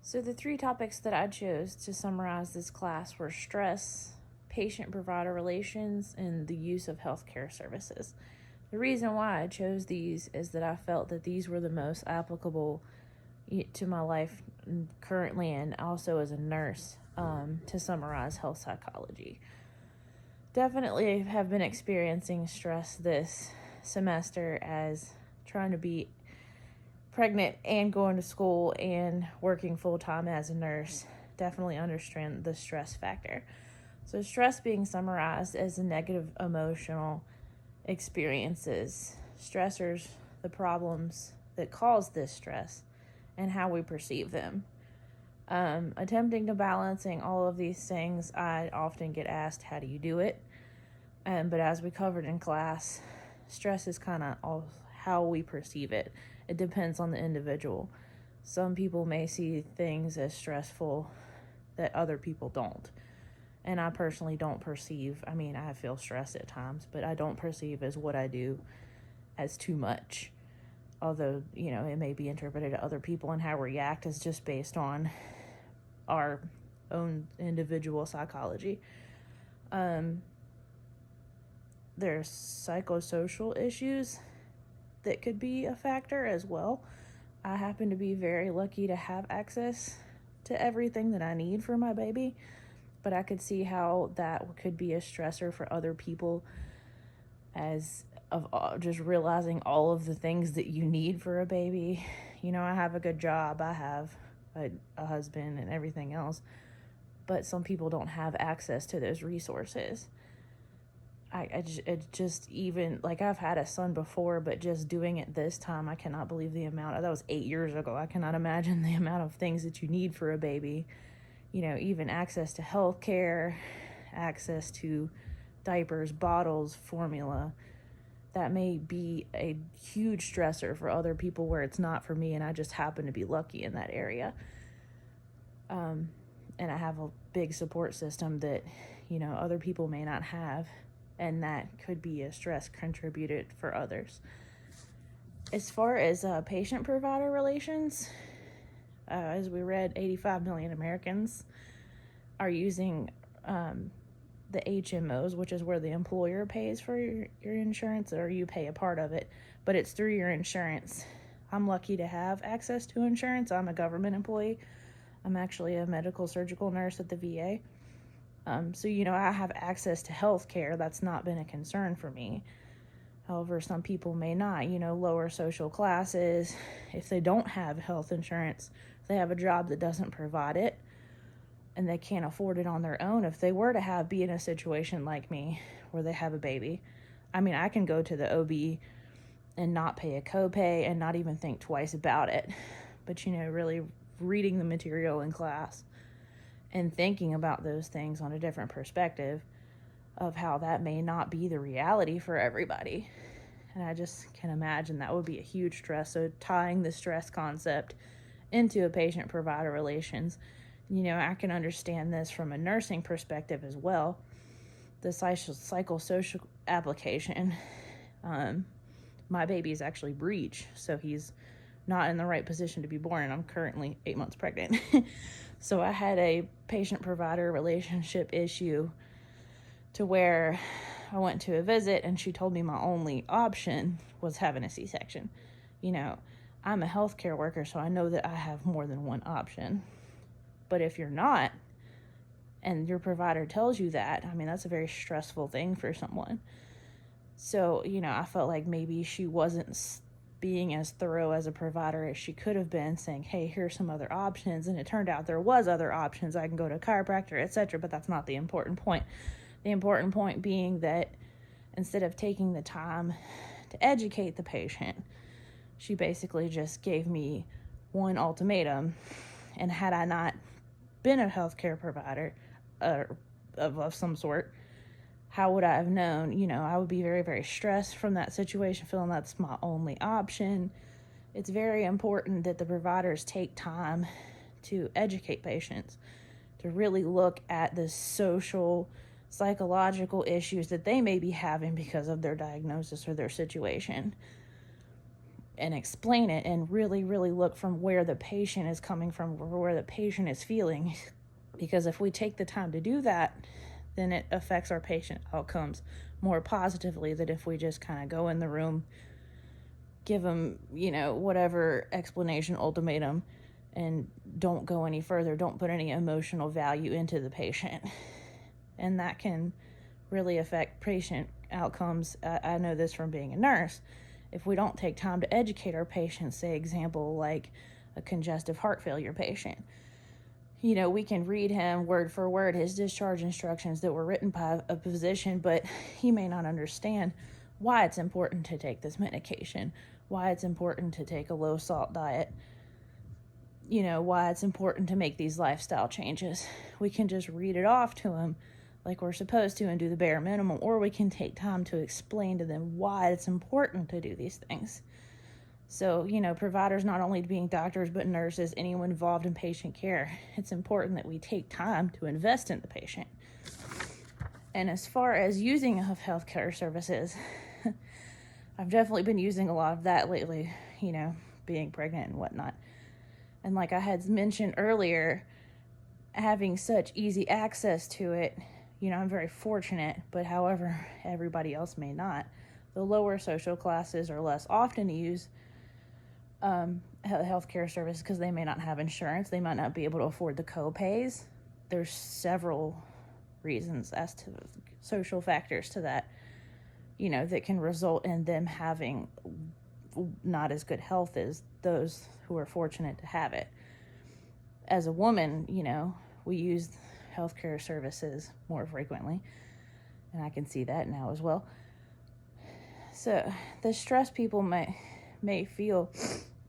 So the three topics that I chose to summarize this class were stress, patient-provider relations, and the use of healthcare services. The reason why I chose these is that I felt that these were the most applicable to my life currently and also as a nurse to summarize health psychology. Definitely have been experiencing stress this semester as trying to be pregnant and going to school and working full-time as a nurse. Definitely understand the stress factor. So stress being summarized as the negative emotional experiences, stressors, the problems that cause this stress, and how we perceive them. Attempting to balancing all of these things, I often get asked, how do you do it? But as we covered in class, stress is kind of how we perceive it. It depends on the individual. Some people may see things as stressful that other people don't. And I personally don't perceive, I feel stressed at times, but I don't perceive as what I do as too much. Although, it may be interpreted to other people, and how we react is just based on our own individual psychology. There's psychosocial issues that could be a factor as well. I happen to be very lucky to have access to everything that I need for my baby, but I could see how that could be a stressor for other people as of just realizing all of the things that you need for a baby. I have a good job, I have a husband and everything else, but some people don't have access to those resources. It just even, like, I've had a son before, but just doing it this time, I cannot believe the amount. That was 8 years ago. I cannot imagine the amount of things that you need for a baby. Even access to health care, access to diapers, bottles, formula. That may be a huge stressor for other people where it's not for me, and I just happen to be lucky in that area. And I have a big support system that, other people may not have, and that could be a stress contributed for others. As far as patient-provider relations, as we read, 85 million Americans are using the HMOs, which is where the employer pays for your insurance, or you pay a part of it, but it's through your insurance. I'm lucky to have access to insurance. I'm a government employee. I'm actually a medical surgical nurse at the VA. So, I have access to health care. That's not been a concern for me. However, some people may not, lower social classes, if they don't have health insurance, they have a job that doesn't provide it, and they can't afford it on their own. If they were to be in a situation like me where they have a baby, I can go to the OB and not pay a copay and not even think twice about it. But, really reading the material in class and thinking about those things on a different perspective of how that may not be the reality for everybody. And I just can imagine that would be a huge stress. So tying the stress concept into a patient-provider relations, I can understand this from a nursing perspective as well. The psychosocial application, my baby is actually breech, so he's not in the right position to be born, and I'm currently 8 months pregnant. So I had a patient-provider relationship issue to where I went to a visit, and she told me my only option was having a C-section. I'm a healthcare worker, so I know that I have more than one option. But if you're not, and your provider tells you that, that's a very stressful thing for someone. So, I felt like maybe she wasn't being as thorough as a provider as she could have been, saying, hey, here's some other options. And it turned out there was other options. I can go to a chiropractor, etc., but that's not the important point. The important point being that instead of taking the time to educate the patient, she basically just gave me one ultimatum. And had I not been a healthcare provider of some sort, how would I have known? I would be very, very stressed from that situation, feeling that's my only option. It's very important that the providers take time to educate patients, to really look at the social, psychological issues that they may be having because of their diagnosis or their situation. and explain it and really, really look from where the patient is coming from, where the patient is feeling. Because if we take the time to do that, then it affects our patient outcomes more positively than if we just kind of go in the room, give them, whatever explanation, ultimatum, and don't go any further, don't put any emotional value into the patient. And that can really affect patient outcomes. I know this from being a nurse. If we don't take time to educate our patients, say example like a congestive heart failure patient, we can read him word for word his discharge instructions that were written by a physician, but he may not understand why it's important to take this medication, why it's important to take a low salt diet, why it's important to make these lifestyle changes. We can just read it off to him like we're supposed to and do the bare minimum, or we can take time to explain to them why it's important to do these things. So, providers not only being doctors, but nurses, anyone involved in patient care, it's important that we take time to invest in the patient. And as far as using of healthcare services, I've definitely been using a lot of that lately, being pregnant and whatnot. And like I had mentioned earlier, having such easy access to it, I'm very fortunate, but however, everybody else may not. The lower social classes are less often use healthcare services because they may not have insurance. They might not be able to afford the co-pays. There's several reasons as to social factors to that, that can result in them having not as good health as those who are fortunate to have it. As a woman, we use healthcare services more frequently, and I can see that now as well. So the stress people may feel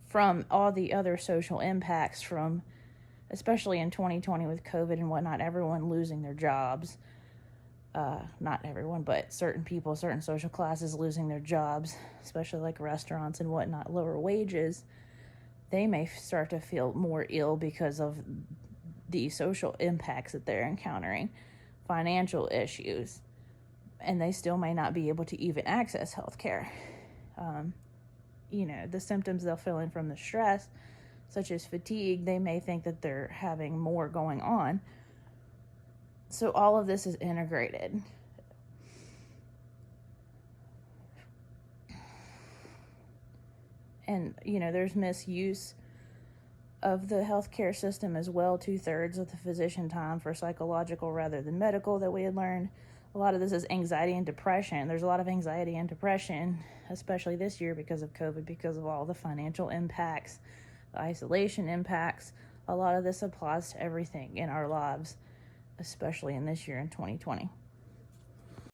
from all the other social impacts from, especially in 2020 with COVID and whatnot, everyone losing their jobs. Not everyone, but certain people, certain social classes losing their jobs, especially like restaurants and whatnot, lower wages. They may start to feel more ill because of the social impacts that they're encountering, financial issues, and they still may not be able to even access health care. The symptoms they'll feel in from the stress, such as fatigue, they may think that they're having more going on. So all of this is integrated. And, there's misuse of the healthcare system as well. 2/3 of the physician time for psychological rather than medical that we had learned. A lot of this is anxiety and depression. There's a lot of anxiety and depression, especially this year because of COVID, because of all the financial impacts, the isolation impacts. A lot of this applies to everything in our lives, especially in this year in 2020.